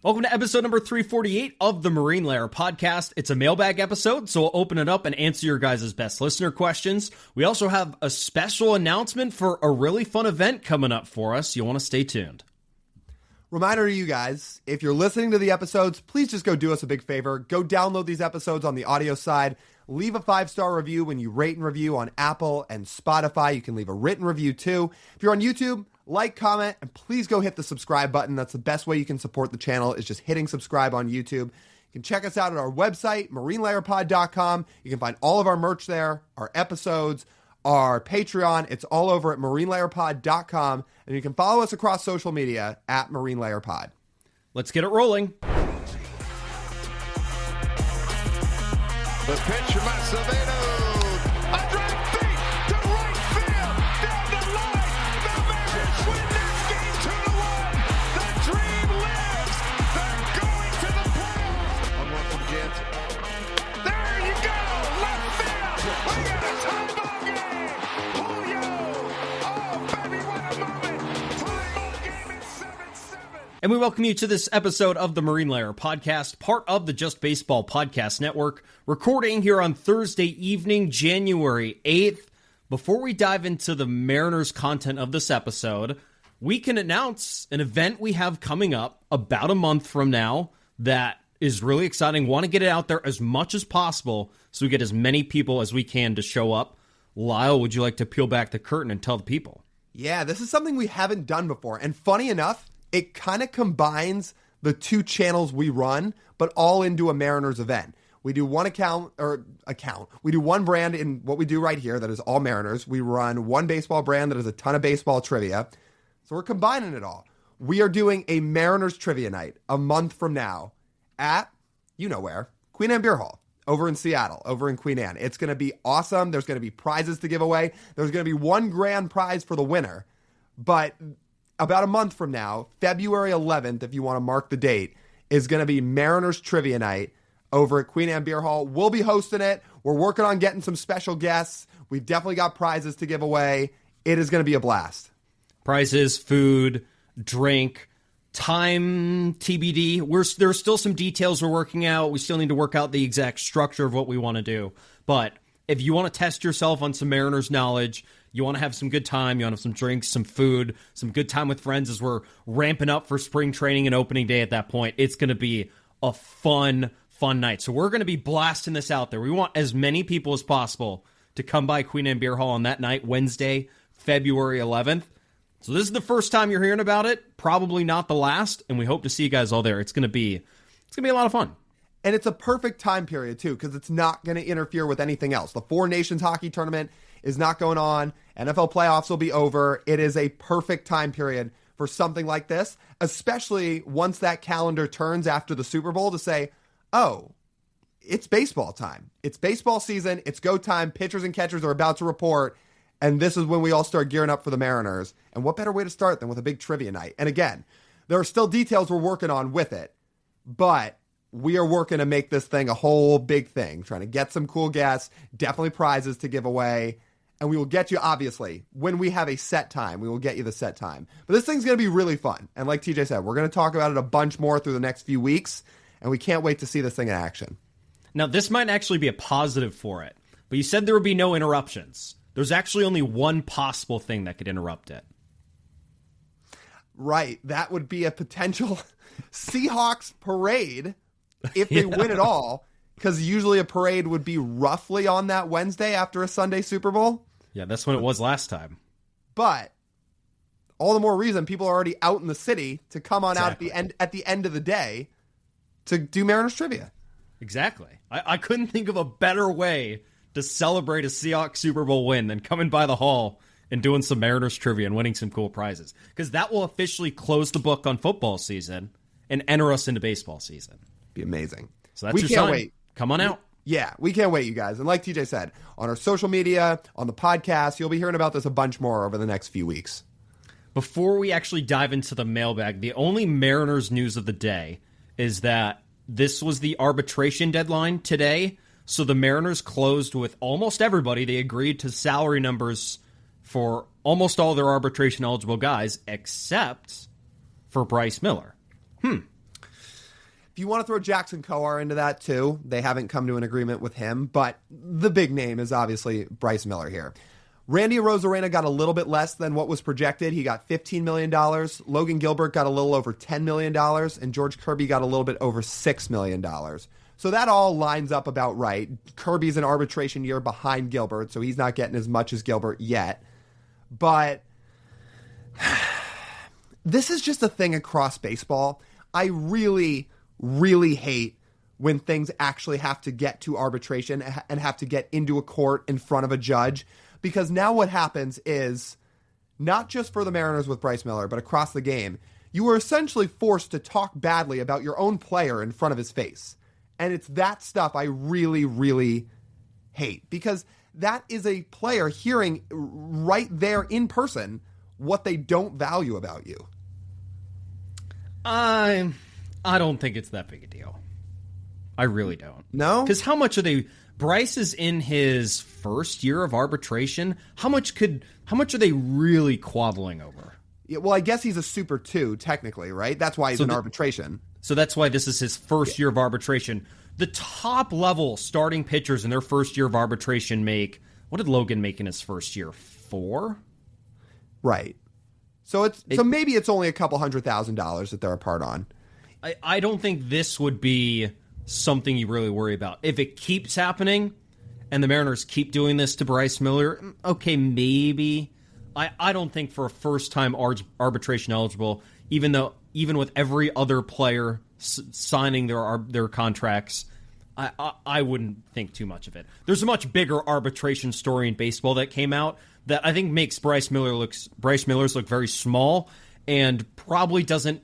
Welcome to episode number 348 of the Marine Layer podcast. It's a mailbag episode, so we'll open it up and answer your guys' best listener questions. We also have a special announcement for a really fun event coming up for us. You'll want to stay tuned. Reminder to you guys, if you're listening to the episodes, please just go do us a big favor. Go download these episodes on the audio side. Leave a 5-star review when you rate and review on Apple and Spotify. You can leave a written review too. If you're on YouTube, like, comment, and please go hit the subscribe button. That's the best way you can support the channel, is just hitting subscribe on YouTube. You can check us out at our website, marinelayerpod.com. You can find all of our merch there, our episodes, our Patreon. It's all over at marinelayerpod.com. And you can follow us across social media at marinelayerpod. Let's get it rolling. The pitch from Acevedo. A drive deep to right field. Down the line. The Mariners win this game 2-1. The dream lives. They're going to the playoffs. 1-1 from Gant. There you go. Left field. We got a tie ball game. Julio. Oh, baby, what a moment. Tie ball game at 7-7. And we welcome you to this episode of the Marine Layer podcast, part of the Just Baseball Podcast Network, recording here on Thursday evening, January 8th. Before we dive into the Mariners content of this episode, we can announce an event we have coming up about a month from now that is really exciting. Want to get it out there as much as possible so we get as many people as we can to show up. Lyle, would you like to peel back the curtain and tell the people? Yeah, this is something we haven't done before. And funny enough, it kind of combines the two channels we run, but all into a Mariners event. We do one account. We do one brand in what we do right here that is all Mariners. We run one baseball brand that is a ton of baseball trivia. So we're combining it all. We are doing a Mariners trivia night a month from now at, you know where, Queen Anne Beerhall over in Seattle, over in Queen Anne. It's going to be awesome. There's going to be prizes to give away. There's going to be one grand prize for the winner. But about a month from now, February 11th, if you want to mark the date, is going to be Mariners trivia night over at Queen Anne Beerhall. We'll be hosting it. We're working on getting some special guests. We've definitely got prizes to give away. It is going to be a blast. Prizes, food, drink, time TBD. There's still some details we're working out. We still need to work out the exact structure of what we want to do. But if you want to test yourself on some Mariners knowledge, you want to have some good time, you want to have some drinks, some food, some good time with friends as we're ramping up for spring training and opening day at that point, it's going to be a fun night. So we're going to be blasting this out there. We want as many people as possible to come by Queen Anne Beerhall on that night, Wednesday, February 11th. So this is the first time you're hearing about it, probably not the last, and we hope to see you guys all there. It's going to be a lot of fun. And it's a perfect time period, too, because it's not going to interfere with anything else. The Four Nations hockey tournament is not going on. NFL playoffs will be over. It is a perfect time period for something like this, especially once that calendar turns after the Super Bowl to say, oh, it's baseball time. It's baseball season. It's go time. Pitchers and catchers are about to report. And this is when we all start gearing up for the Mariners. And what better way to start than with a big trivia night? And again, there are still details we're working on with it, but we are working to make this thing a whole big thing, trying to get some cool guests, definitely prizes to give away. And we will get you, obviously, when we have a set time, we will get you the set time. But this thing's going to be really fun. And like TJ said, we're going to talk about it a bunch more through the next few weeks. And we can't wait to see this thing in action. Now, this might actually be a positive for it. But you said there would be no interruptions. There's actually only one possible thing that could interrupt it. Right. That would be a potential Seahawks parade if they win it all. Because usually a parade would be roughly on that Wednesday after a Sunday Super Bowl. Yeah, that's when it was last time. But all the more reason people are already out in the city to come on Exactly. out at the end of the day to do Mariners trivia. Exactly. I couldn't think of a better way to celebrate a Seahawks Super Bowl win than coming by the hall and doing some Mariners trivia and winning some cool prizes. Because that will officially close the book on football season and enter us into baseball season. Be amazing. So that's we your can't sign. wait. Come on out. Yeah, we can't wait, you guys. And like TJ said, on our social media, on the podcast, you'll be hearing about this a bunch more over the next few weeks. Before we actually dive into the mailbag, the only Mariners news of the day is that this was the arbitration deadline today. So the Mariners closed with almost everybody. They agreed to salary numbers for almost all their arbitration eligible guys, except for Bryce Miller. If you want to throw Jackson Kowar into that too, they haven't come to an agreement with him, but the big name is obviously Bryce Miller here. Randy Arozarena got a little bit less than what was projected. He got $15 million. Logan Gilbert got a little over $10 million, and George Kirby got a little bit over $6 million. So that all lines up about right. Kirby's an arbitration year behind Gilbert, so he's not getting as much as Gilbert yet. But this is just a thing across baseball. I really hate when things actually have to get to arbitration and have to get into a court in front of a judge, because now what happens is, not just for the Mariners with Bryce Miller, but across the game, you are essentially forced to talk badly about your own player in front of his face. And it's that stuff I really hate, because that is a player hearing right there in person what they don't value about you. I don't think it's that big a deal. I really don't. No? Because how much are they... Bryce is in his first year of arbitration. How much are they really quabbling over? Yeah, well, I guess he's a Super 2, technically, right? That's why he's in arbitration. So that's why this is his first year of arbitration. The top-level starting pitchers in their first year of arbitration make... What did Logan make in his first year? 4? Right. So maybe it's only a couple $100,000 that they're apart on. I don't think this would be something you really worry about. If it keeps happening and the Mariners keep doing this to Bryce Miller, okay, maybe. I don't think for a first-time arbitration eligible, even with every other player signing their contracts, I wouldn't think too much of it. There's a much bigger arbitration story in baseball that came out that I think makes Bryce Miller's look very small and probably doesn't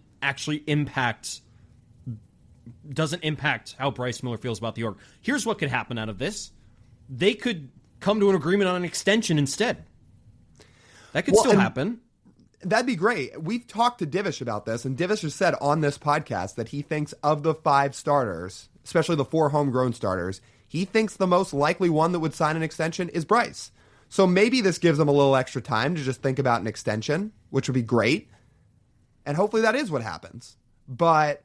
impact how Bryce Miller feels about the org. Here's what could happen out of this. They could come to an agreement on an extension instead. That could still happen. That'd be great. We've talked to Divish about this, and Divish has said on this podcast that he thinks of the 5 starters, especially the 4 homegrown starters, he thinks the most likely one that would sign an extension is Bryce. So maybe this gives them a little extra time to just think about an extension, which would be great. And hopefully that is what happens. But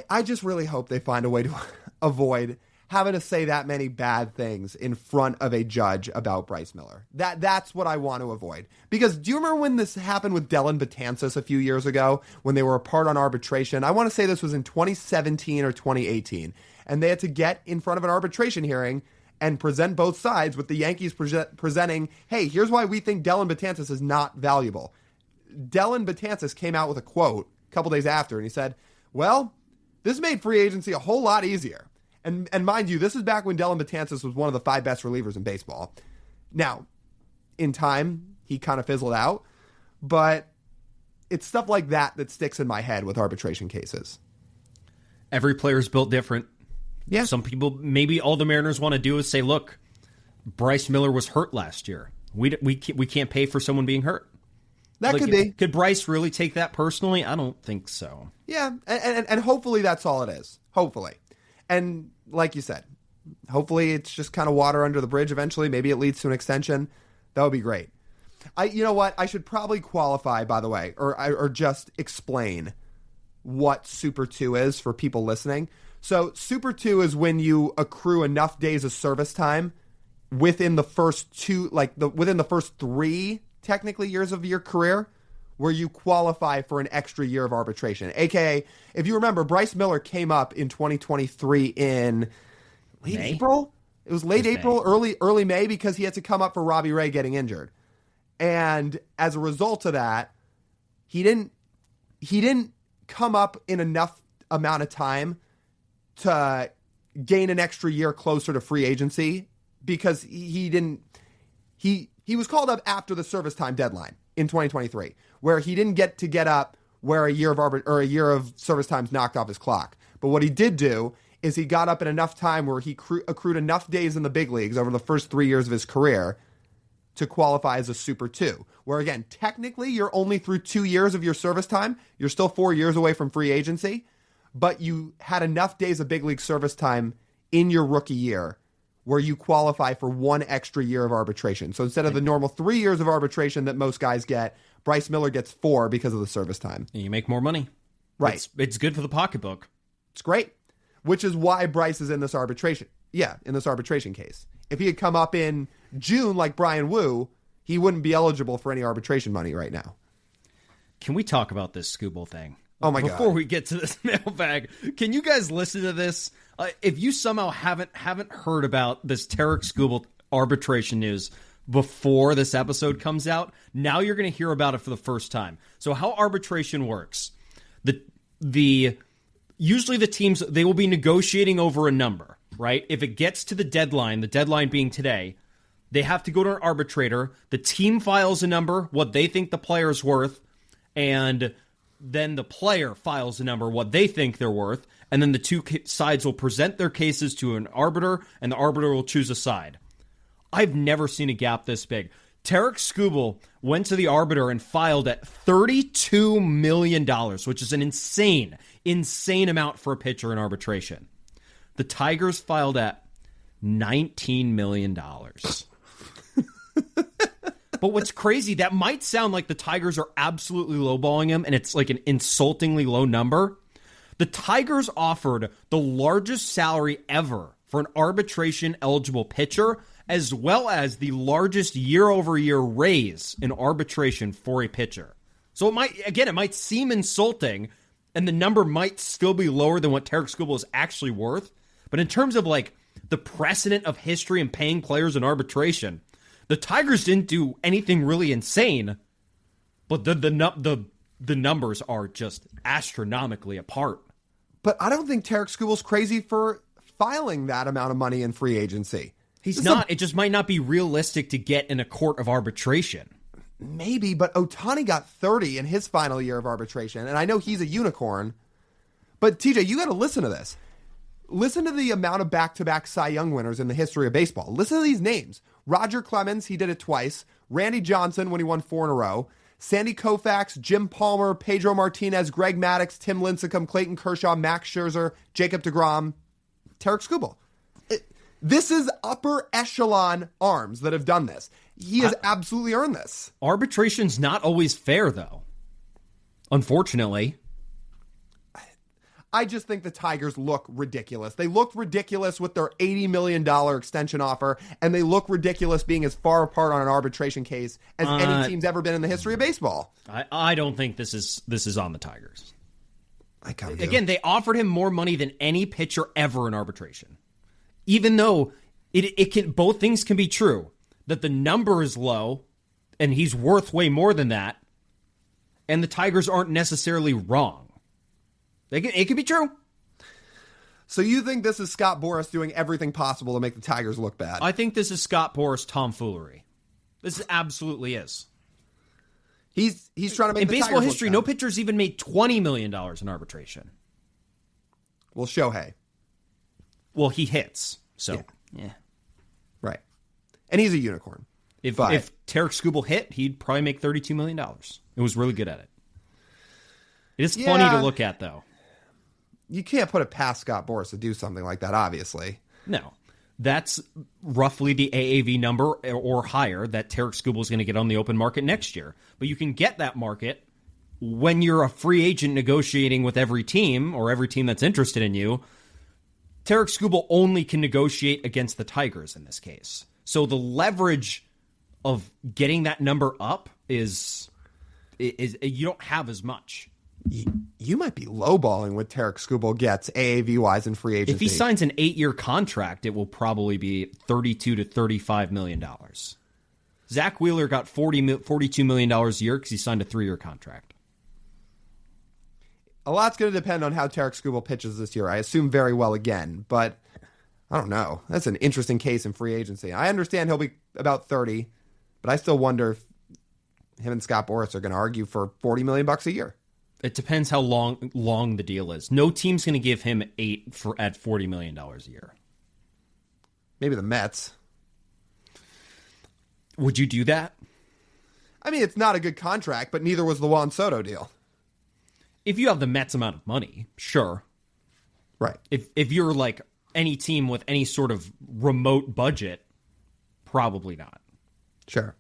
I just really hope they find a way to avoid having to say that many bad things in front of a judge about Bryce Miller. That's what I want to avoid. Because do you remember when this happened with Dellin Betances a few years ago when they were apart on arbitration? I want to say this was in 2017 or 2018. And they had to get in front of an arbitration hearing and present both sides, with the Yankees presenting, hey, here's why we think Dellin Betances is not valuable. Dellin Betances came out with a quote a couple days after, and he said, well, this made free agency a whole lot easier. And mind you, this is back when Dellin Betances was one of the 5 best relievers in baseball. Now, in time, he kind of fizzled out, but it's stuff like that sticks in my head with arbitration cases. Every player's built different. Yeah. Some people, maybe all the Mariners want to do is say, look, Bryce Miller was hurt last year. We can't pay for someone being hurt. That could be. Could Bryce really take that personally? I don't think so. Yeah, and hopefully that's all it is. Hopefully. And like you said, hopefully it's just kind of water under the bridge eventually. Maybe it leads to an extension. That would be great. You know what? I should probably qualify, by the way, or just explain what Super 2 is for people listening. So Super 2 is when you accrue enough days of service time within the first 3 technically years of your career where you qualify for an extra year of arbitration. AKA, if you remember, Bryce Miller came up in 2023 in late April. It was late April, early May, because he had to come up for Robbie Ray getting injured. And as a result of that, he didn't come up in enough amount of time to gain an extra year closer to free agency, because he was called up after the service time deadline in 2023, where he didn't get up where a year of service time's knocked off his clock. But what he did do is he got up in enough time where he accrued enough days in the big leagues over the first 3 years of his career to qualify as a Super 2, where again, technically you're only through 2 years of your service time. You're still 4 years away from free agency, but you had enough days of big league service time in your rookie year where you qualify for 1 extra year of arbitration. So instead of the normal 3 years of arbitration that most guys get, Bryce Miller gets 4 because of the service time. You make more money. Right. It's good for the pocketbook. It's great, which is why Bryce is in this arbitration. Yeah, in this arbitration case. If he had come up in June like Brian Wu, he wouldn't be eligible for any arbitration money right now. Can we talk about this Scooble thing? Oh my God. Before we get to this mailbag, can you guys listen to this? If you somehow haven't heard about this Tarek Skubal arbitration news before this episode comes out, now you're going to hear about it for the first time. So how arbitration works, usually the teams, they will be negotiating over a number, right? If it gets to the deadline being today, they have to go to an arbitrator. The team files a number, what they think the player's worth, and then the player files a number, what they think they're worth, and then the two sides will present their cases to an arbiter, and the arbiter will choose a side. I've never seen a gap this big. Tarek Skubal went to the arbiter and filed at $32 million, which is an insane amount for a pitcher in arbitration. The Tigers filed at $19 million. But what's crazy, that might sound like the Tigers are absolutely lowballing him and it's like an insultingly low number. The Tigers offered the largest salary ever for an arbitration-eligible pitcher, as well as the largest year-over-year raise in arbitration for a pitcher. So it might seem insulting, and the number might still be lower than what Tarek Skubal is actually worth. But in terms of like the precedent of history and paying players in arbitration, the Tigers didn't do anything really insane, but the numbers are just astronomically apart. But I don't think Tarek Skubal's crazy for filing that amount of money in free agency. He's not. It just might not be realistic to get in a court of arbitration. Maybe, but Ohtani got 30 in his final year of arbitration, and I know he's a unicorn. But TJ, you got to listen to this. Listen to the amount of back-to-back Cy Young winners in the history of baseball. Listen to these names. Roger Clemens, he did it twice. Randy Johnson, when he won 4 in a row. Sandy Koufax, Jim Palmer, Pedro Martinez, Greg Maddux, Tim Lincecum, Clayton Kershaw, Max Scherzer, Jacob deGrom, Tarek Skubal. This is upper echelon arms that have done this. He has absolutely earned this. Arbitration's not always fair, though. Unfortunately. I just think the Tigers look ridiculous. They look ridiculous with their $80 million extension offer, and they look ridiculous being as far apart on an arbitration case as any team's ever been in the history of baseball. I don't think this is on the Tigers. I kind of do. Again, they offered him more money than any pitcher ever in arbitration. Even though it can, both things can be true, that the number is low and he's worth way more than that, and the Tigers aren't necessarily wrong. It could be true. So you think this is Scott Boras doing everything possible to make the Tigers look bad? I think this is Scott Boras tomfoolery. This absolutely is. He's trying to make in the baseball Tigers history, look no bad. pitcher's even made $20 million in arbitration. Well, Shohei. Well, he hits, so yeah. Right. And he's a unicorn. If Tarek Skubal hit, he'd probably make $32 million. It was really good at it. It is funny to look at, though. You can't put it past Scott Boras to do something like that, obviously. No. That's roughly the AAV number or higher that Tarek Skubal is going to get on the open market next year. But you can get that market when you're a free agent negotiating with every team or every team that's interested in you. Tarek Skubal only can negotiate against the Tigers in this case. So the leverage of getting that number up is you don't have as much. You might be lowballing what Tarek Skubal gets AAV-wise in free agency. If he signs an 8-year contract, it will probably be $32 to $35 million. Zach Wheeler got $42 million a year because he signed a 3-year contract. A lot's going to depend on how Tarek Skubal pitches this year. I assume very well again, but I don't know. That's an interesting case in free agency. I understand he'll be about 30, but I still wonder if him and Scott Boras are going to argue for $40 million a year. It depends how long the deal is. No team's going to give him at $40 million a year. Maybe the Mets. Would you do that? I mean, it's not a good contract, but neither was the Juan Soto deal. If you have the Mets amount of money, sure. Right. If you're like any team with any sort of remote budget, probably not. Sure.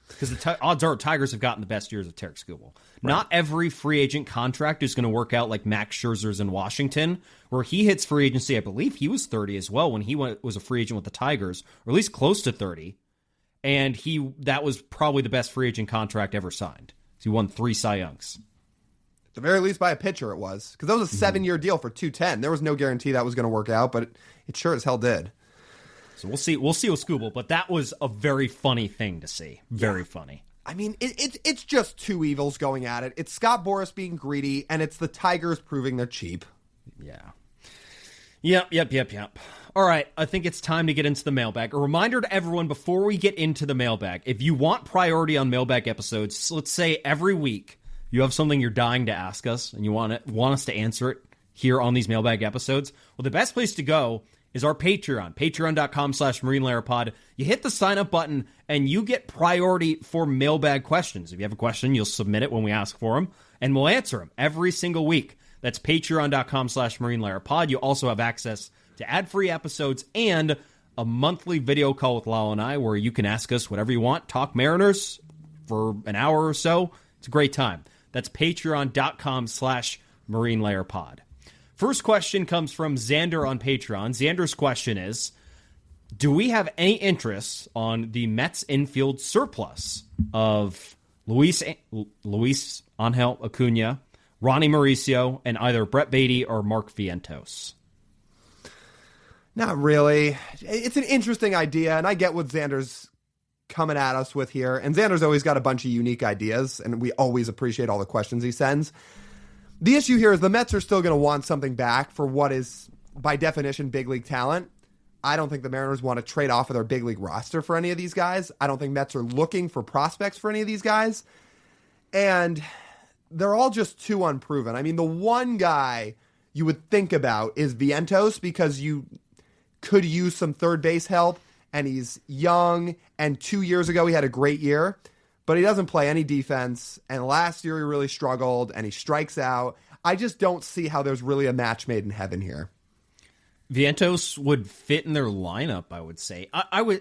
Because the odds are Tigers have gotten the best years of Tarek Skubal. Right. Not every free agent contract is going to work out like Max Scherzer's in Washington, where he hits free agency. I believe he was 30 as well when he was a free agent with the Tigers, or at least close to 30. And that was probably the best free agent contract ever signed. He won 3 Cy Youngs. At the very least by a pitcher it was. Because that was a 7-year deal for $210. There was no guarantee that was going to work out, but it sure as hell did. So we'll see with Skubal, but that was a very funny thing to see. Very funny. I mean, it's just two evils going at it. It's Scott Boras being greedy, and it's the Tigers proving they're cheap. Yeah. Yep. All right, I think it's time to get into the mailbag. A reminder to everyone before we get into the mailbag, if you want priority on mailbag episodes, let's say every week you have something you're dying to ask us and you want us to answer it here on these mailbag episodes, well, the best place to go is our Patreon, patreon.com/MarineLairPod. You hit the sign up button and you get priority for mailbag questions. If you have a question, you'll submit it when we ask for them and we'll answer them every single week. That's patreon.com/MarineLairPod. You also have access to ad-free episodes and a monthly video call with Lyle and I where you can ask us whatever you want, talk Mariners for an hour or so. It's a great time. That's patreon.com/MarineLairPod. First question comes from Xander on Patreon. Xander's question is, do we have any interest on the Mets infield surplus of Luis Angel Acuna, Ronnie Mauricio, and either Brett Baty or Mark Vientos? Not really. It's an interesting idea, and I get what Xander's coming at us with here. And Xander's always got a bunch of unique ideas, and we always appreciate all the questions he sends. The issue here is the Mets are still going to want something back for what is, by definition, big league talent. I don't think the Mariners want to trade off of their big league roster for any of these guys. I don't think Mets are looking for prospects for any of these guys. And they're all just too unproven. I mean, the one guy you would think about is Vientos because you could use some third base help, and he's young, and 2 years ago he had a great year. But he doesn't play any defense, and last year he really struggled, and he strikes out. I just don't see how there's really a match made in heaven here. Vientos would fit in their lineup, I would say.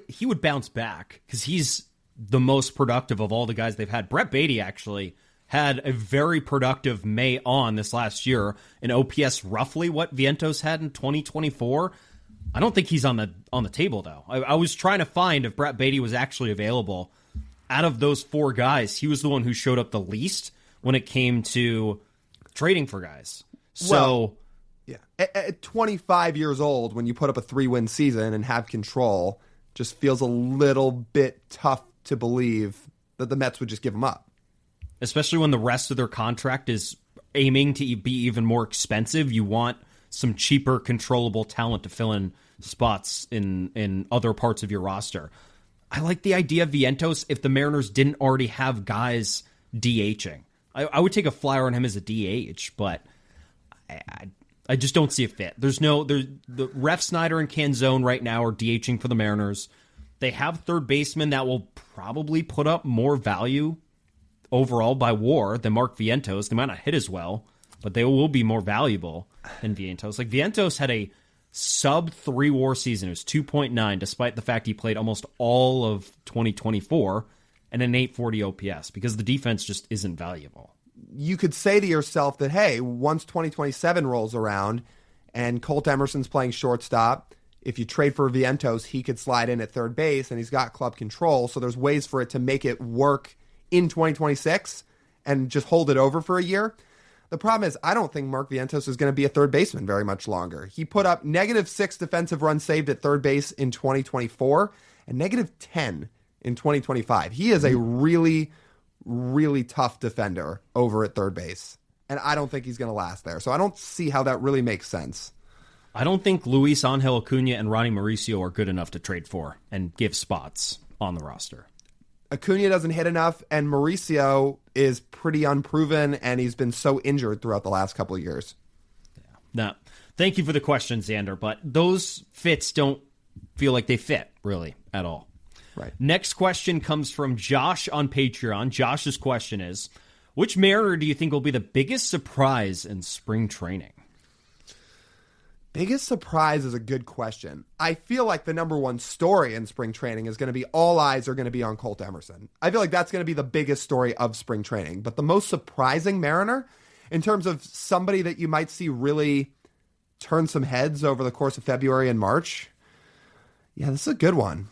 He would bounce back because he's the most productive of all the guys they've had. Brett Baty actually had a very productive May on this last year, an OPS roughly what Vientos had in 2024. I don't think he's on the table, though. I was trying to find if Brett Baty was actually available. Out of those 4 guys, he was the one who showed up the least when it came to trading for guys. So, yeah, at 25 years old, when you put up a 3-win season and have control, just feels a little bit tough to believe that the Mets would just give him up. Especially when the rest of their contract is aiming to be even more expensive. You want some cheaper, controllable talent to fill in spots in other parts of your roster. I like the idea of Vientos if the Mariners didn't already have guys DHing. I would take a flyer on him as a DH, but I just don't see a fit. The Ref Snyder and Canzone right now are DHing for the Mariners. They have third basemen that will probably put up more value overall by WAR than Mark Vientos. They might not hit as well, but they will be more valuable than Vientos. Like Vientos had a sub-3 WAR season. It was 2.9, despite the fact he played almost all of 2024 and an 840 OPS because the defense just isn't valuable. You could say to yourself that, hey, once 2027 rolls around and Colt Emerson's playing shortstop, if you trade for Vientos, he could slide in at third base and he's got club control. So there's ways for it to make it work in 2026 and just hold it over for a year. The problem is I don't think Mark Vientos is going to be a third baseman very much longer. He put up -6 defensive runs saved at third base in 2024 and -10 in 2025. He is a really, really tough defender over at third base, and I don't think he's going to last there. So I don't see how that really makes sense. I don't think Luis Angel Acuna and Ronnie Mauricio are good enough to trade for and give spots on the roster. Acuna doesn't hit enough, and Mauricio is pretty unproven, and he's been so injured throughout the last couple of years. Yeah. Now, thank you for the question, Xander, but those fits don't feel like they fit, really, at all. Right. Next question comes from Josh on Patreon. Josh's question is, which Mariner do you think will be the biggest surprise in spring training? Biggest surprise is a good question. I feel like the number one story in spring training is going to be all eyes are going to be on Colt Emerson. I feel like that's going to be the biggest story of spring training. But the most surprising Mariner, in terms of somebody that you might see really turn some heads over the course of February and March, yeah, this is a good one.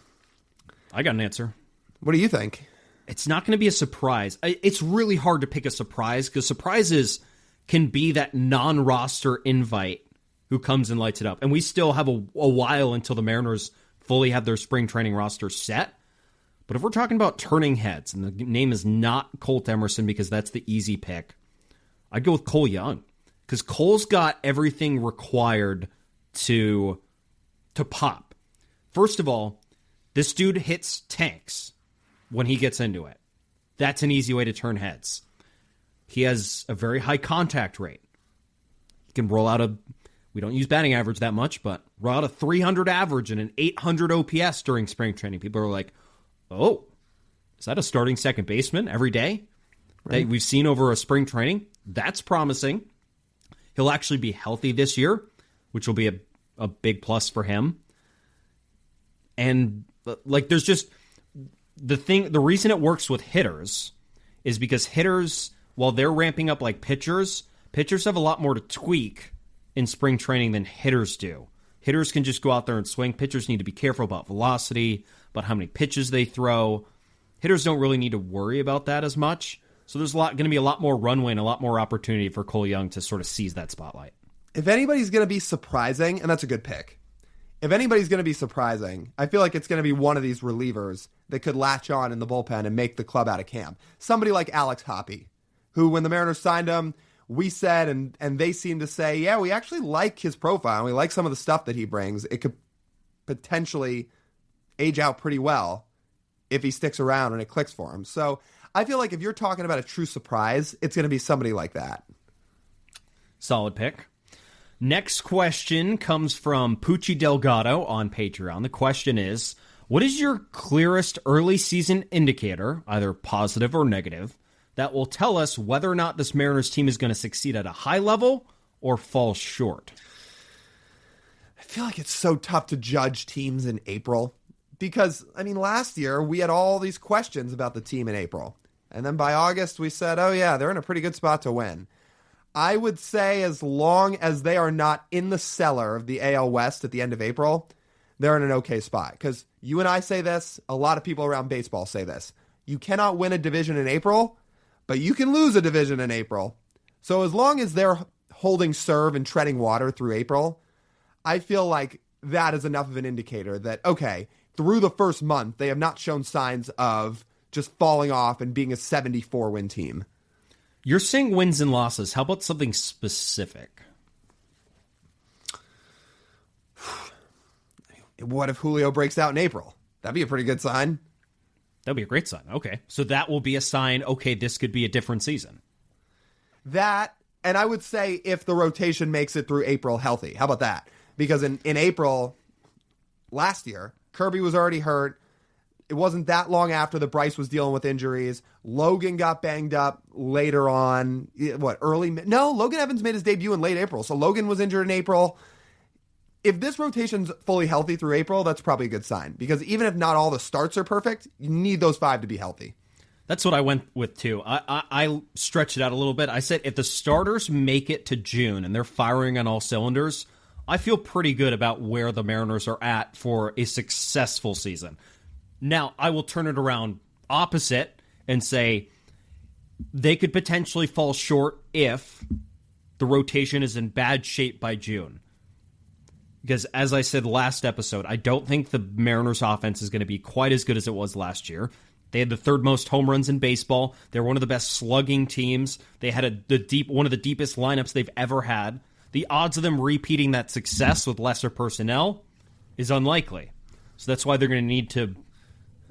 I got an answer. What do you think? It's not going to be a surprise. It's really hard to pick a surprise because surprises can be that non-roster invite who comes and lights it up. And we still have a while until the Mariners fully have their spring training roster set. But if we're talking about turning heads, and the name is not Colt Emerson because that's the easy pick, I'd go with Cole Young. Because Cole's got everything required to pop. First of all, this dude hits tanks when he gets into it. That's an easy way to turn heads. He has a very high contact rate. He can roll out we don't use batting average that much, but roll out a 300 average and an 800 OPS during spring training. People are like, oh, is that a starting second baseman every day that we've seen over a spring training? That's promising. He'll actually be healthy this year, which will be a big plus for him. And like, there's just the reason it works with hitters is because hitters, while they're ramping up like pitchers have a lot more to tweak in spring training than hitters do. Hitters can just go out there and swing. Pitchers need to be careful about velocity, about how many pitches they throw. Hitters don't really need to worry about that as much. So there's going to be a lot more runway and a lot more opportunity for Cole Young to sort of seize that spotlight. If anybody's going to be surprising, and that's a good pick, if anybody's going to be surprising, I feel like it's going to be one of these relievers that could latch on in the bullpen and make the club out of camp. Somebody like Alex Hoppe, who when the Mariners signed him, we said, and they seem to say, yeah, we actually like his profile. And we like some of the stuff that he brings. It could potentially age out pretty well if he sticks around and it clicks for him. So I feel like if you're talking about a true surprise, it's going to be somebody like that. Solid pick. Next question comes from Pucci Delgado on Patreon. The question is, what is your clearest early season indicator, either positive or negative, that will tell us whether or not this Mariners team is going to succeed at a high level or fall short? I feel like it's so tough to judge teams in April because, I mean, last year we had all these questions about the team in April. And then by August we said, oh yeah, they're in a pretty good spot to win. I would say as long as they are not in the cellar of the AL West at the end of April, they're in an okay spot. Because you and I say this, a lot of people around baseball say this. You cannot win a division in April, but you can lose a division in April. So as long as they're holding serve and treading water through April, I feel like that is enough of an indicator that, okay, through the first month, they have not shown signs of just falling off and being a 74-win team. You're saying wins and losses. How about something specific? What if Julio breaks out in April? That'd be a pretty good sign. That'd be a great sign. Okay. So that will be a sign, okay, this could be a different season. That, and I would say if the rotation makes it through April healthy. How about that? Because in April last year, Kirby was already hurt. It wasn't that long after that Bryce was dealing with injuries. Logan got banged up later on. Logan Evans made his debut in late April. So Logan was injured in April. If this rotation's fully healthy through April, that's probably a good sign. Because even if not all the starts are perfect, you need those 5 to be healthy. That's what I went with, too. I stretched it out a little bit. I said if the starters make it to June and they're firing on all cylinders, I feel pretty good about where the Mariners are at for a successful season. Now, I will turn it around opposite and say they could potentially fall short if the rotation is in bad shape by June. Because as I said last episode, I don't think the Mariners offense is going to be quite as good as it was last year. They had the third most home runs in baseball. They're one of the best slugging teams. They had one of the deepest lineups they've ever had. The odds of them repeating that success with lesser personnel is unlikely. So that's why they're going to need to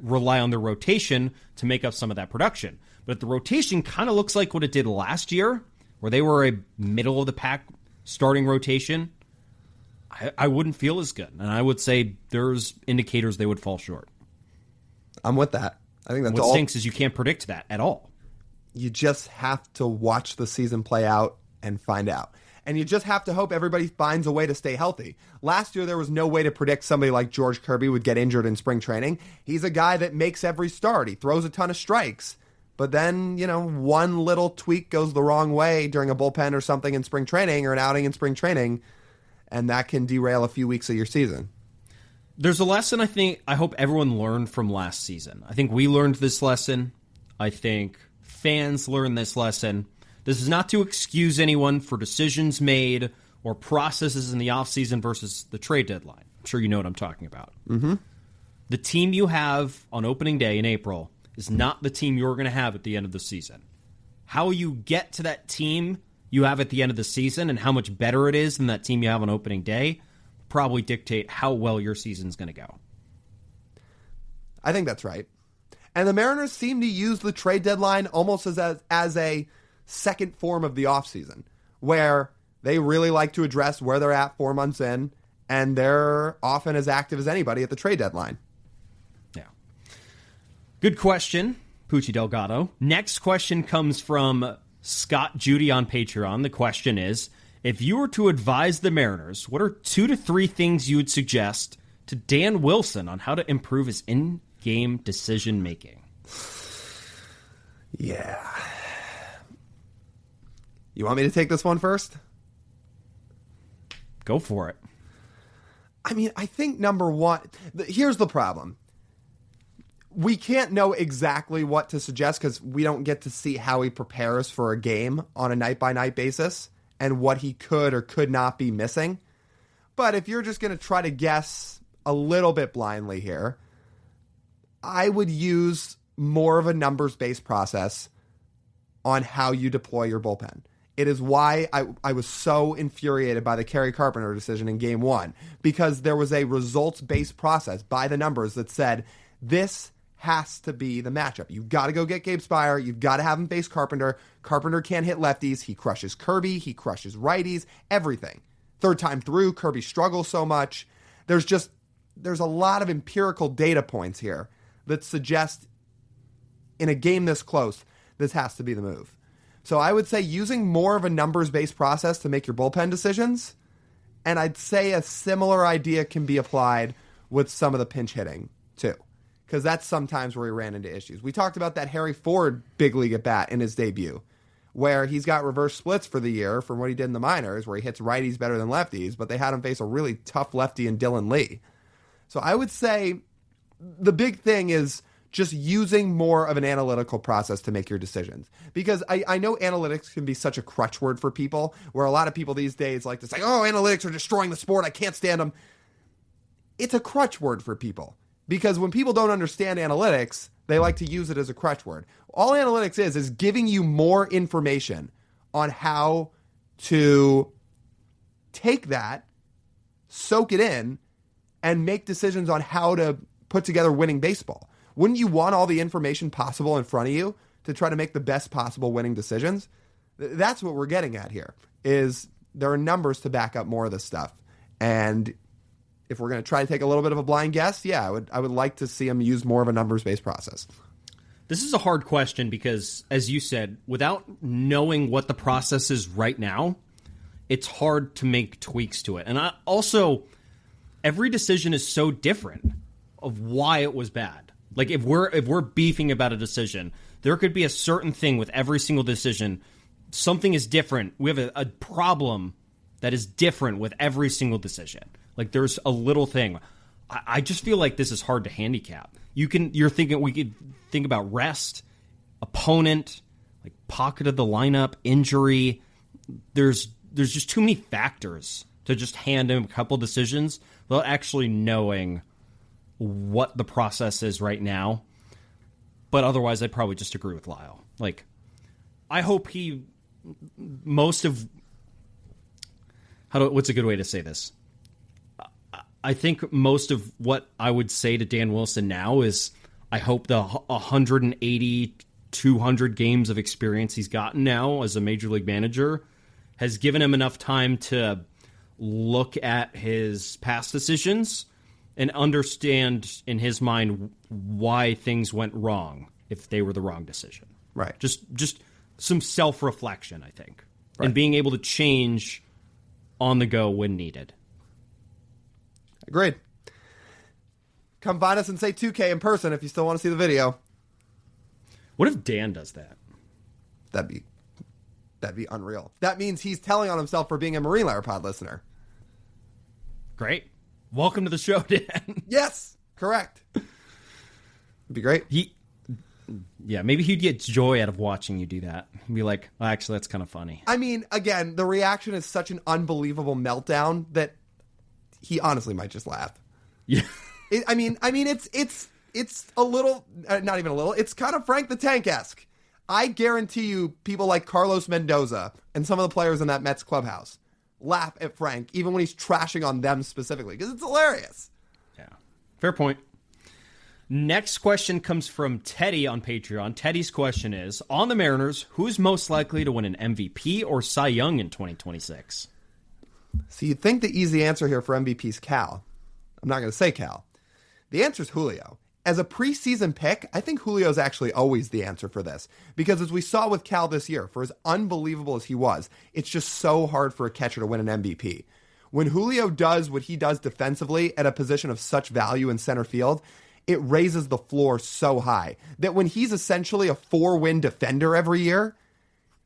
rely on their rotation to make up some of that production. But if the rotation kind of looks like what it did last year, where they were a middle-of-the-pack starting rotation, I wouldn't feel as good. And I would say there's indicators they would fall short. I'm with that. I think that's what stinks is you can't predict that at all. You just have to watch the season play out and find out. And you just have to hope everybody finds a way to stay healthy. Last year, there was no way to predict somebody like George Kirby would get injured in spring training. He's a guy that makes every start. He throws a ton of strikes. But then, one little tweak goes the wrong way during a bullpen or something in spring training or an outing in spring training, and that can derail a few weeks of your season. There's a lesson I hope everyone learned from last season. I think we learned this lesson. I think fans learned this lesson. This is not to excuse anyone for decisions made or processes in the offseason versus the trade deadline. I'm sure you know what I'm talking about. Mm-hmm. The team you have on opening day in April is not the team you're going to have at the end of the season. How you get to that team you have at the end of the season and how much better it is than that team you have on opening day probably dictate how well your season's going to go. I think that's right. And the Mariners seem to use the trade deadline almost as a second form of the offseason, where they really like to address where they're at 4 months in, and they're often as active as anybody at the trade deadline. Yeah. Good question, Poochie Delgado. Next question comes from Scott Judy on Patreon. The question is, if you were to advise the Mariners, what are 2 to 3 things you would suggest to Dan Wilson on how to improve his in-game decision-making? Yeah. You want me to take this one first? Go for it. I mean, I think number one, here's the problem. We can't know exactly what to suggest because we don't get to see how he prepares for a game on a night-by-night basis and what he could or could not be missing. But if you're just going to try to guess a little bit blindly here, I would use more of a numbers-based process on how you deploy your bullpen. It is why I was so infuriated by the Kerry Carpenter decision in Game 1, because there was a results-based process by the numbers that said, this has to be the matchup. You've got to go get Gabe Spire. You've got to have him face Carpenter. Carpenter can't hit lefties. He crushes Kirby. He crushes righties. Everything. Third time through, Kirby struggles so much. There's a lot of empirical data points here that suggest in a game this close, this has to be the move. So I would say using more of a numbers-based process to make your bullpen decisions, and I'd say a similar idea can be applied with some of the pinch hitting too, because that's sometimes where he ran into issues. We talked about that Harry Ford big league at bat in his debut, where he's got reverse splits for the year from what he did in the minors, where he hits righties better than lefties, but they had him face a really tough lefty in Dylan Lee. So I would say the big thing is just using more of an analytical process to make your decisions. Because I know analytics can be such a crutch word for people, where a lot of people these days like to say, oh, analytics are destroying the sport, I can't stand them. It's a crutch word for people. Because when people don't understand analytics, they like to use it as a crutch word. All analytics is giving you more information on how to take that, soak it in, and make decisions on how to put together winning baseball. Wouldn't you want all the information possible in front of you to try to make the best possible winning decisions? That's what we're getting at here, is there are numbers to back up more of this stuff. And if we're going to try to take a little bit of a blind guess, yeah, I would like to see him use more of a numbers-based process. This is a hard question because, as you said, without knowing what the process is right now, it's hard to make tweaks to it. And every decision is so different of why it was bad. Like if we're beefing about a decision, there could be a certain thing with every single decision. Something is different. We have a problem that is different with every single decision. Like there's a little thing. I just feel like this is hard to handicap. We could think about rest, opponent, like pocket of the lineup, injury. There's just too many factors to just hand him a couple decisions without actually knowing what the process is right now. But otherwise, I'd probably just agree with Lyle. Like, I hope what's a good way to say this? I think most of what I would say to Dan Wilson now is I hope the 180, 200 games of experience he's gotten now as a major league manager has given him enough time to look at his past decisions and understand in his mind why things went wrong if they were the wrong decision. Right. Just some self-reflection, I think. Right. And being able to change on the go when needed. Agreed. Come find us and say 2K in person if you still want to see the video. What if Dan does that? That'd be unreal. That means he's telling on himself for being a Marine Layer Pod listener. Great. Welcome to the show, Dan. Yes, correct. It'd be great. Maybe he'd get joy out of watching you do that. He'd be like, oh, actually, that's kind of funny. I mean, again, the reaction is such an unbelievable meltdown that he honestly might just laugh. Yeah. I mean, it's a little, not even a little, it's kind of Frank the Tank-esque. I guarantee you people like Carlos Mendoza and some of the players in that Mets clubhouse laugh at Frank, even when he's trashing on them specifically, because it's hilarious. Yeah. Fair point. Next question comes from Teddy on Patreon. Teddy's question is, on the Mariners, who's most likely to win an MVP or Cy Young in 2026? So you'd think the easy answer here for MVP is Cal. I'm not going to say Cal. The answer is Julio. As a preseason pick, I think Julio is actually always the answer for this. Because as we saw with Cal this year, for as unbelievable as he was, it's just so hard for a catcher to win an MVP. When Julio does what he does defensively at a position of such value in center field, it raises the floor so high that when he's essentially a 4-win defender every year,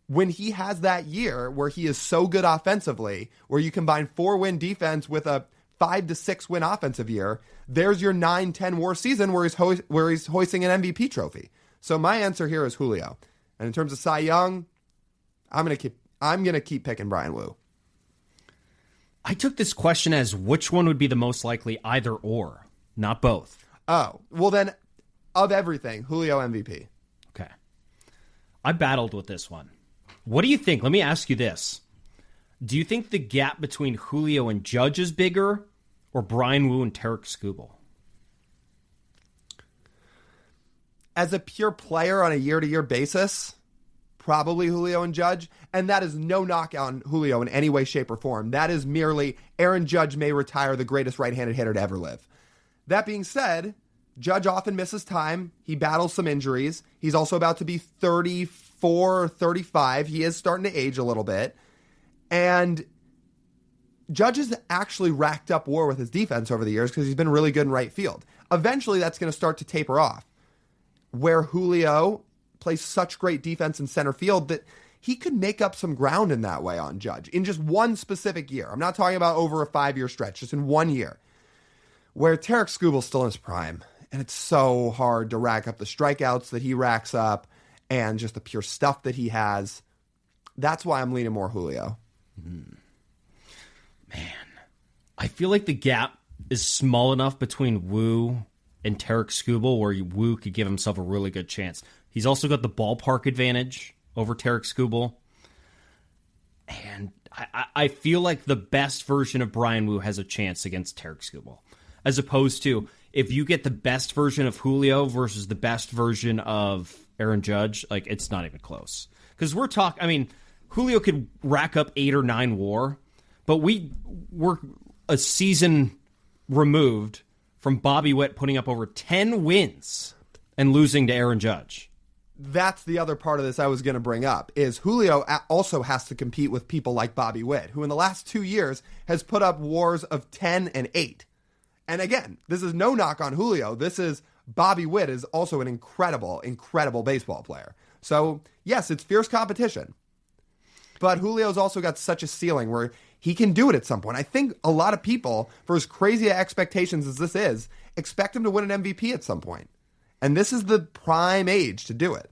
when he has that year where he is so good offensively, where you combine 4-win defense with a 5 to 6 win offensive year, there's your 9-10 WAR season where he's hoisting an MVP trophy. So my answer here is Julio. And in terms of Cy Young, I'm gonna keep picking Brian Wu. I took this question as which one would be the most likely, either or, not both. Oh, well then, of everything, Julio MVP. Okay. I battled with this one. What do you think? Let me ask you this. Do you think the gap between Julio and Judge is bigger, or Brian Wu and Tarek Skubal? As a pure player on a year-to-year basis, probably Julio and Judge. And that is no knock on Julio in any way, shape, or form. That is merely Aaron Judge may retire the greatest right-handed hitter to ever live. That being said, Judge often misses time. He battles some injuries. He's also about to be 34 or 35. He is starting to age a little bit. And Judge has actually racked up WAR with his defense over the years because he's been really good in right field. Eventually, that's going to start to taper off. Where Julio plays such great defense in center field that he could make up some ground in that way on Judge in just one specific year. I'm not talking about over a 5-year stretch, just in 1 year. Where Tarek Skubal's still in his prime. And it's so hard to rack up the strikeouts that he racks up and just the pure stuff that he has. That's why I'm leaning more Julio. Man, I feel like the gap is small enough between Wu and Tarek Skubal where Wu could give himself a really good chance. He's also got the ballpark advantage over Tarek Skubal. And I feel like the best version of Brian Wu has a chance against Tarek Skubal. As opposed to, if you get the best version of Julio versus the best version of Aaron Judge, like, it's not even close. Because Julio could rack up 8 or 9 WAR, but we're a season removed from Bobby Witt putting up over 10 wins and losing to Aaron Judge. That's the other part of this I was going to bring up, is Julio also has to compete with people like Bobby Witt, who in the last 2 years has put up WARs of 10 and 8. And again, this is no knock on Julio. This is Bobby Witt is also an incredible, incredible baseball player. So, yes, it's fierce competition. But Julio's also got such a ceiling where he can do it at some point. I think a lot of people, for as crazy expectations as this is, expect him to win an MVP at some point. And this is the prime age to do it.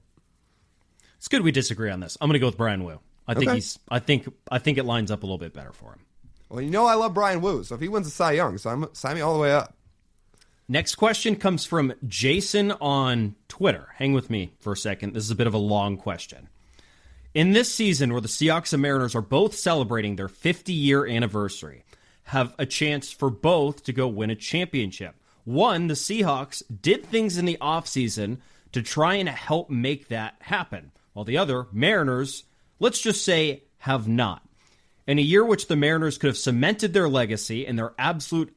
It's good we disagree on this. I'm going to go with Brian Wu. I think it lines up a little bit better for him. Well, you know I love Brian Wu, so if he wins a Cy Young, sign me all the way up. Next question comes from Jason on Twitter. Hang with me for a second. This is a bit of a long question. In this season where the Seahawks and Mariners are both celebrating their 50-year anniversary, have a chance for both to go win a championship. One, the Seahawks did things in the offseason to try and help make that happen, while the other, Mariners, let's just say, have not. In a year which the Mariners could have cemented their legacy and their absolute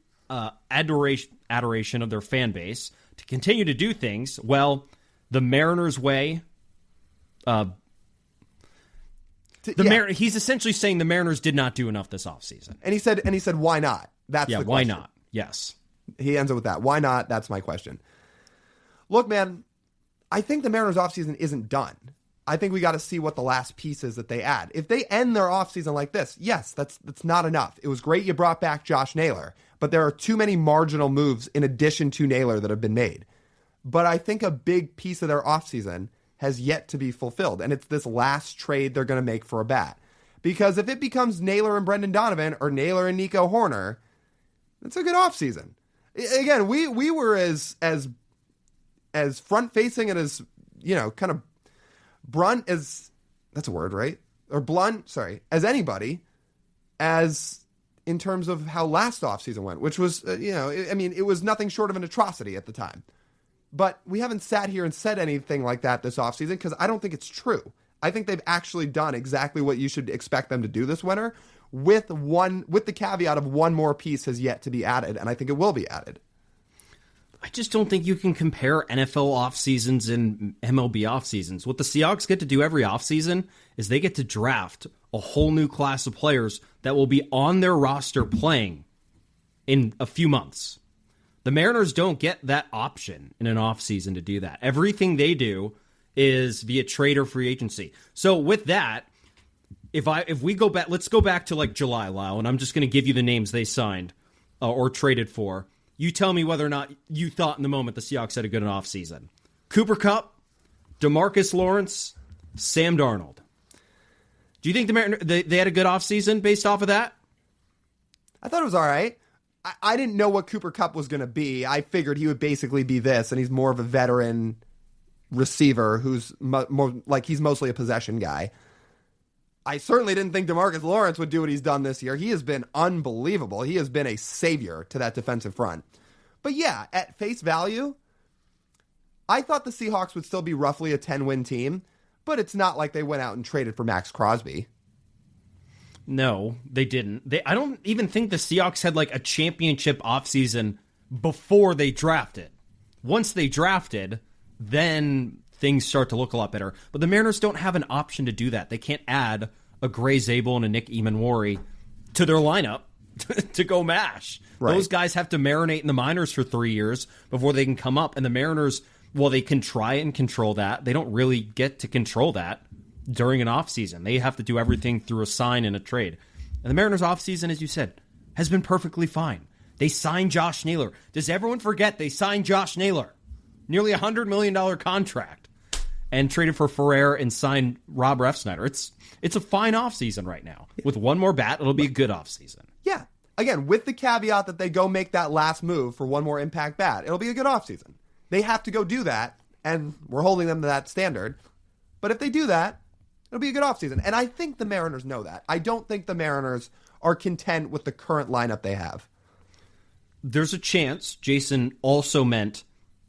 adoration of their fan base to continue to do things, well, the Mariners way... He's essentially saying the Mariners did not do enough this offseason. And he said, why not? That's the question. Why not? Yes. He ends it with that. Why not? That's my question. Look, man, I think the Mariners offseason isn't done. I think we got to see what the last piece is that they add. If they end their offseason like this, yes, that's not enough. It was great you brought back Josh Naylor, but there are too many marginal moves in addition to Naylor that have been made. But I think a big piece of their offseason has yet to be fulfilled, and it's this last trade they're going to make for a bat. Because if it becomes Naylor and Brendan Donovan or Naylor and Nico Horner, that's a good offseason. Again, we were as front-facing and as, kind of blunt as, that's a word, right? Or blunt, sorry, as anybody, as in terms of how last offseason went, which was, it was nothing short of an atrocity at the time. But we haven't sat here and said anything like that this offseason because I don't think it's true. I think they've actually done exactly what you should expect them to do this winter with the caveat of one more piece has yet to be added, and I think it will be added. I just don't think you can compare NFL off seasons and MLB off seasons. What the Seahawks get to do every off season is they get to draft a whole new class of players that will be on their roster playing in a few months. The Mariners don't get that option in an off season to do that. Everything they do is via trade or free agency. So with that, if we go back, let's go back to like July, Lyle, and I'm just going to give you the names they signed or traded for. You tell me whether or not you thought in the moment the Seahawks had a good offseason. Cooper Kupp, DeMarcus Lawrence, Sam Darnold. Do you think the Mariners they had a good offseason based off of that? I thought it was all right. I didn't know what Cooper Kupp was going to be. I figured he would basically be this, and he's more of a veteran receiver who's more like he's mostly a possession guy. I certainly didn't think DeMarcus Lawrence would do what he's done this year. He has been unbelievable. He has been a savior to that defensive front. But yeah, at face value, I thought the Seahawks would still be roughly a 10-win team, but it's not like they went out and traded for Max Crosby. No, they didn't. I don't even think the Seahawks had like a championship offseason before they drafted. Once they drafted, then things start to look a lot better. But the Mariners don't have an option to do that. They can't add a Gray Zabel and a Nick Emanwari to their lineup to go mash. Right. Those guys have to marinate in the minors for 3 years before they can come up. And the Mariners, while they can try and control that, they don't really get to control that during an offseason. They have to do everything through a sign and a trade. And the Mariners offseason, as you said, has been perfectly fine. They signed Josh Naylor. Does everyone forget they signed Josh Naylor? Nearly $100 million contract. And traded for Ferrer and signed Rob Refsnyder. It's a fine offseason right now. With one more bat, it'll be a good offseason. Yeah. Again, with the caveat that they go make that last move for one more impact bat, it'll be a good offseason. They have to go do that, and we're holding them to that standard. But if they do that, it'll be a good offseason. And I think the Mariners know that. I don't think the Mariners are content with the current lineup they have. There's a chance Jason also meant,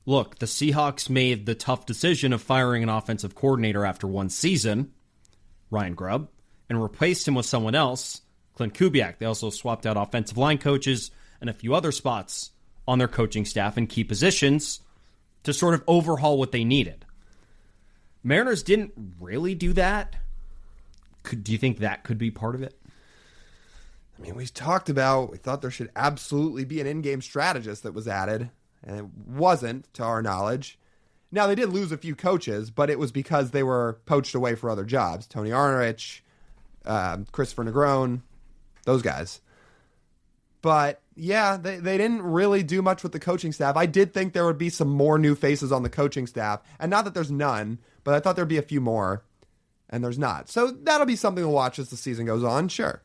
look, the Seahawks made the tough decision of firing an offensive coordinator after one season, Ryan Grubb, and replaced him with someone else, Clint Kubiak. They also swapped out offensive line coaches and a few other spots on their coaching staff and key positions to sort of overhaul what they needed. Mariners didn't really do that. Do you think that could be part of it? I mean, we thought there should absolutely be an in-game strategist that was added. And it wasn't, to our knowledge. Now, they did lose a few coaches, but it was because they were poached away for other jobs. Tony Arnerich, Christopher Negron, those guys. But, yeah, they didn't really do much with the coaching staff. I did think there would be some more new faces on the coaching staff. And not that there's none, but I thought there'd be a few more. And there's not. So that'll be something to watch as the season goes on, sure.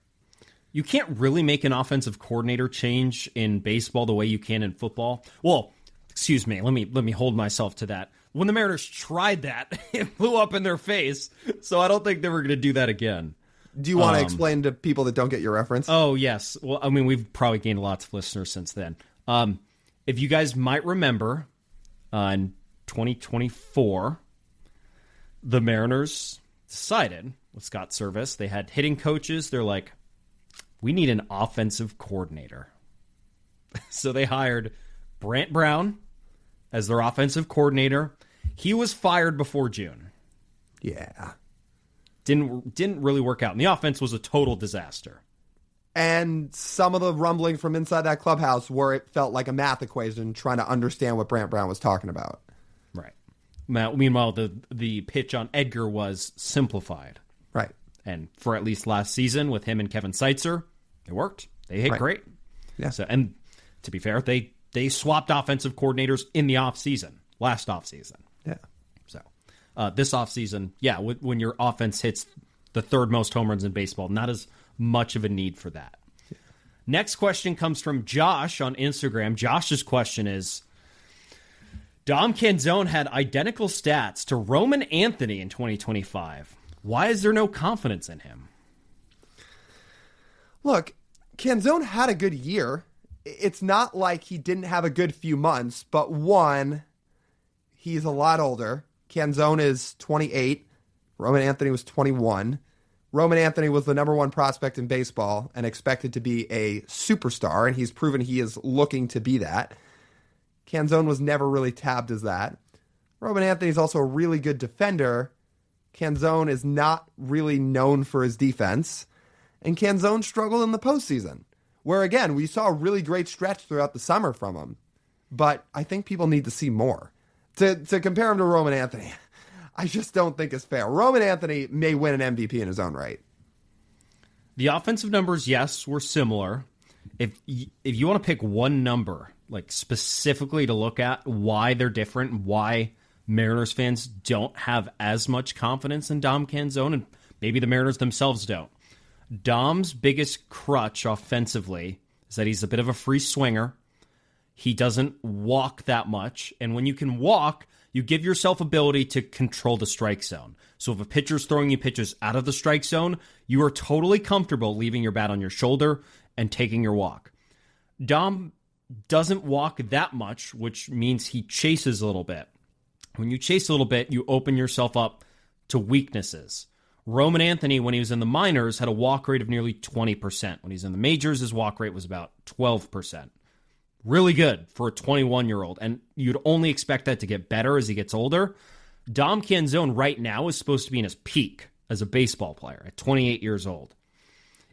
You can't really make an offensive coordinator change in baseball the way you can in football. Well, excuse me, let me hold myself to that. When the Mariners tried that, it blew up in their face, so I don't think they were going to do that again. Do you want to explain to people that don't get your reference? Oh, yes. Well, I mean, we've probably gained lots of listeners since then. If you guys might remember, in 2024, the Mariners decided, with Scott Servais, they had hitting coaches. They're like, we need an offensive coordinator. So they hired Brant Brown as their offensive coordinator. He was fired before June. Yeah. didn't really work out. And the offense was a total disaster. And some of the rumbling from inside that clubhouse where it felt like a math equation trying to understand what Brant Brown was talking about. Right. Meanwhile, the pitch on Edgar was simplified. Right. And for at least last season with him and Kevin Seitzer, it worked. They hit great. Yeah. So, and to be fair, they swapped offensive coordinators in the offseason, last offseason. Yeah. So this offseason, when your offense hits the third most home runs in baseball, not as much of a need for that. Yeah. Next question comes from Josh on Instagram. Josh's question is, Dom Canzone had identical stats to Roman Anthony in 2025. Why is there no confidence in him? Look, Canzone had a good year. It's not like he didn't have a good few months, but one, he's a lot older. Canzone is 28. Roman Anthony was 21. Roman Anthony was the number one prospect in baseball and expected to be a superstar, and he's proven he is looking to be that. Canzone was never really tabbed as that. Roman Anthony is also a really good defender. Canzone is not really known for his defense. And Canzone struggled in the postseason, where, again, we saw a really great stretch throughout the summer from him. But I think people need to see more. To compare him to Roman Anthony, I just don't think is fair. Roman Anthony may win an MVP in his own right. The offensive numbers, yes, were similar. If you want to pick one number, like specifically to look at why they're different and why Mariners fans don't have as much confidence in Dom Canzone, and maybe the Mariners themselves don't. Dom's biggest crutch offensively is that he's a bit of a free swinger. He doesn't walk that much. And when you can walk, you give yourself ability to control the strike zone. So if a pitcher's throwing you pitches out of the strike zone, you are totally comfortable leaving your bat on your shoulder and taking your walk. Dom doesn't walk that much, which means he chases a little bit. When you chase a little bit, you open yourself up to weaknesses. Roman Anthony, when he was in the minors, had a walk rate of nearly 20%. When he's in the majors, his walk rate was about 12%. Really good for a 21-year-old, and you'd only expect that to get better as he gets older. Dom Canzone right now is supposed to be in his peak as a baseball player at 28 years old.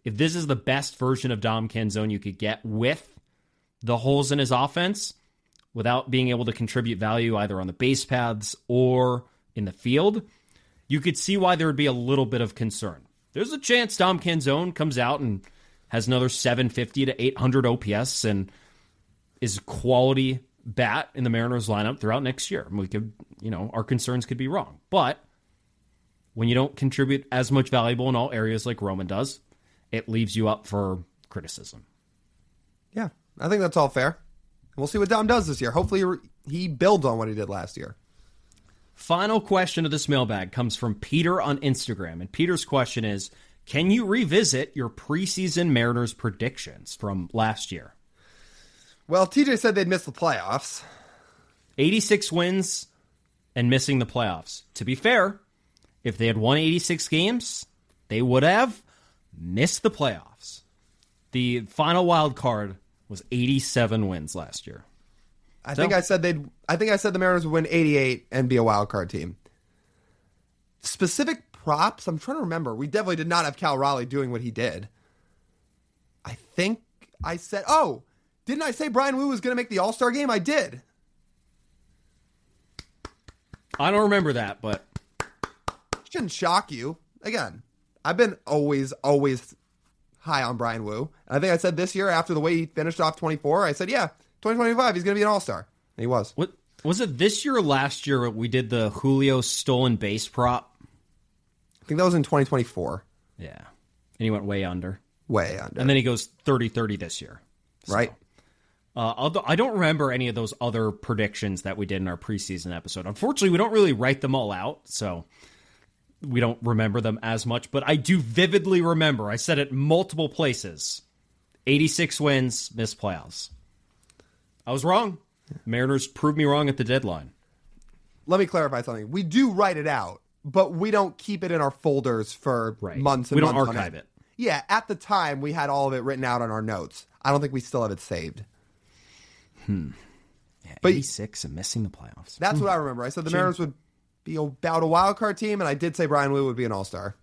If this is the best version of Dom Canzone you could get with the holes in his offense, without being able to contribute value either on the base paths or in the field, you could see why there would be a little bit of concern. There's a chance Dom Canzone comes out and has another 750 to 800 OPS and is a quality bat in the Mariners lineup throughout next year. We could, our concerns could be wrong. But when you don't contribute as much valuable in all areas like Roman does, it leaves you up for criticism. Yeah, I think that's all fair. We'll see what Dom does this year. Hopefully he builds on what he did last year. Final question of this mailbag comes from Peter on Instagram. And Peter's question is, can you revisit your preseason Mariners predictions from last year? Well, TJ said they'd miss the playoffs. 86 wins and missing the playoffs. To be fair, if they had won 86 games, they would have missed the playoffs. The final wild card was 87 wins last year. I think I said the Mariners would win 88 and be a wild card team. Specific props, I'm trying to remember. We definitely did not have Cal Raleigh doing what he did. I think I said, didn't I say Brian Wu was going to make the All-Star game? I did. I don't remember that, but shouldn't shock you. Again, I've been always high on Brian Wu. And I think I said this year, after the way he finished off 24, I said, 2025, he's going to be an all-star. And he was. What was it this year or last year we did the Julio stolen base prop? I think that was in 2024. Yeah. And he went way under. Way under. And then he goes 30-30 this year. So, right. I don't remember any of those other predictions that we did in our preseason episode. Unfortunately, we don't really write them all out, so we don't remember them as much. But I do vividly remember, I said it multiple places, 86 wins, missed playoffs. I was wrong. Mariners proved me wrong at the deadline. Let me clarify something. We do write it out, but we don't keep it in our folders for months and months. We don't archive it. Yeah, at the time, we had all of it written out on our notes. I don't think we still have it saved. Yeah, 86 and missing the playoffs. That's what I remember. I said the Mariners would be about a wild card team, and I did say Brian Wu would be an all-star.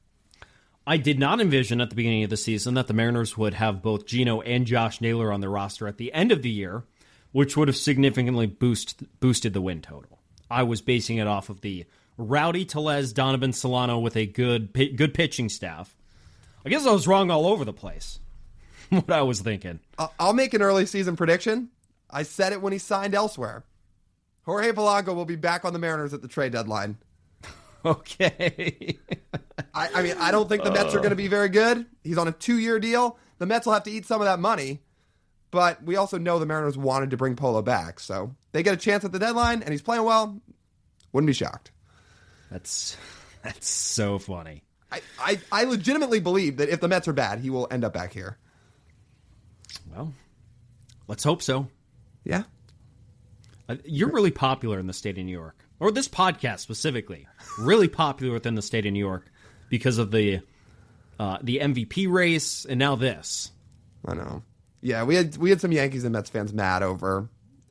I did not envision at the beginning of the season that the Mariners would have both Geno and Josh Naylor on their roster at the end of the year, which would have significantly boosted the win total. I was basing it off of the Rowdy Tellez, Donovan Solano with a good pitching staff. I guess I was wrong all over the place. What I was thinking. I'll make an early season prediction. I said it when he signed elsewhere. Jorge Polanco will be back on the Mariners at the trade deadline. Okay. I mean, I don't think the Mets are going to be very good. He's on a 2-year deal. The Mets will have to eat some of that money. But we also know the Mariners wanted to bring Polo back. So they get a chance at the deadline, and he's playing well. Wouldn't be shocked. That's so funny. I legitimately believe that if the Mets are bad, he will end up back here. Well, let's hope so. Yeah. You're really popular in the state of New York, or this podcast specifically, really popular within the state of New York because of the MVP race and now this. I know. Yeah, we had some Yankees and Mets fans mad over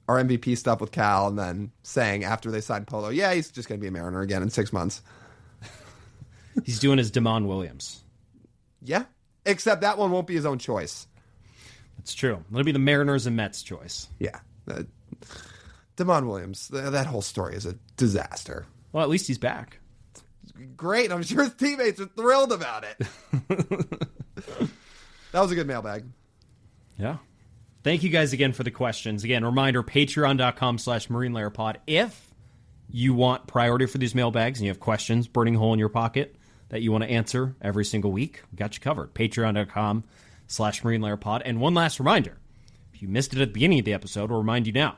our MVP stuff with Cal, and then saying after they signed Polo, yeah, he's just going to be a Mariner again in 6 months. He's doing his Damon Williams. Yeah, except that one won't be his own choice. That's true. It'll be the Mariners and Mets choice. Yeah. Damon Williams, that whole story is a disaster. Well, at least he's back. Great. I'm sure his teammates are thrilled about it. That was a good mailbag. Yeah. Thank you guys again for the questions. Again, reminder, patreon.com/MarineLayerPod. If you want priority for these mailbags and you have questions burning a hole in your pocket that you want to answer every single week, we got you covered. Patreon.com/MarineLayerPod. And one last reminder, if you missed it at the beginning of the episode, we'll remind you now.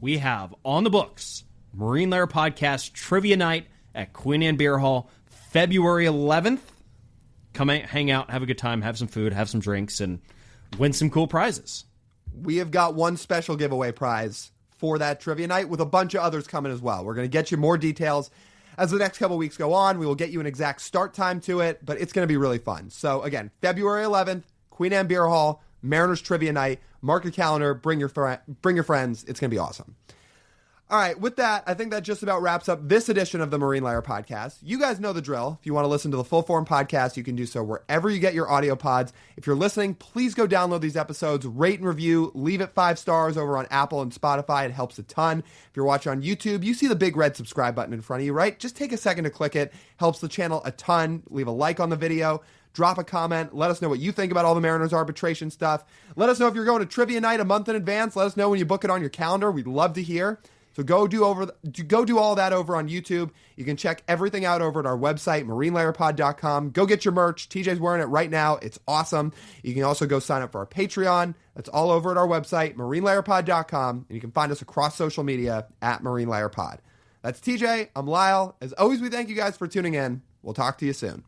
We have on the books Marine Layer Podcast Trivia Night at Queen Anne Beerhall, February 11th. Come hang out, have a good time, have some food, have some drinks, and win some cool prizes. We have got one special giveaway prize for that trivia night with a bunch of others coming as well. We're going to get you more details as the next couple weeks go on. We will get you an exact start time to it, but it's going to be really fun. So again, February 11th, Queen Anne Beerhall, Mariners Trivia Night. Mark your calendar, bring your friends. It's going to be awesome. All right, with that, I think that just about wraps up this edition of the Marine Layer Podcast. You guys know the drill. If you want to listen to the full form podcast, you can do so wherever you get your audio pods. If you're listening, please go download these episodes, rate and review, leave it 5 stars over on Apple and Spotify. It helps a ton. If you're watching on YouTube, you see the big red subscribe button in front of you, right? Just take a second to click it. Helps the channel a ton. Leave a like on the video. Drop a comment. Let us know what you think about all the Mariners arbitration stuff. Let us know if you're going to trivia night a month in advance. Let us know when you book it on your calendar. We'd love to hear. So go do all that over on YouTube. You can check everything out over at our website, marinelayerpod.com. Go get your merch. TJ's wearing it right now. It's awesome. You can also go sign up for our Patreon. That's all over at our website, marinelayerpod.com. And you can find us across social media at marinelayerpod. That's TJ. I'm Lyle. As always, we thank you guys for tuning in. We'll talk to you soon.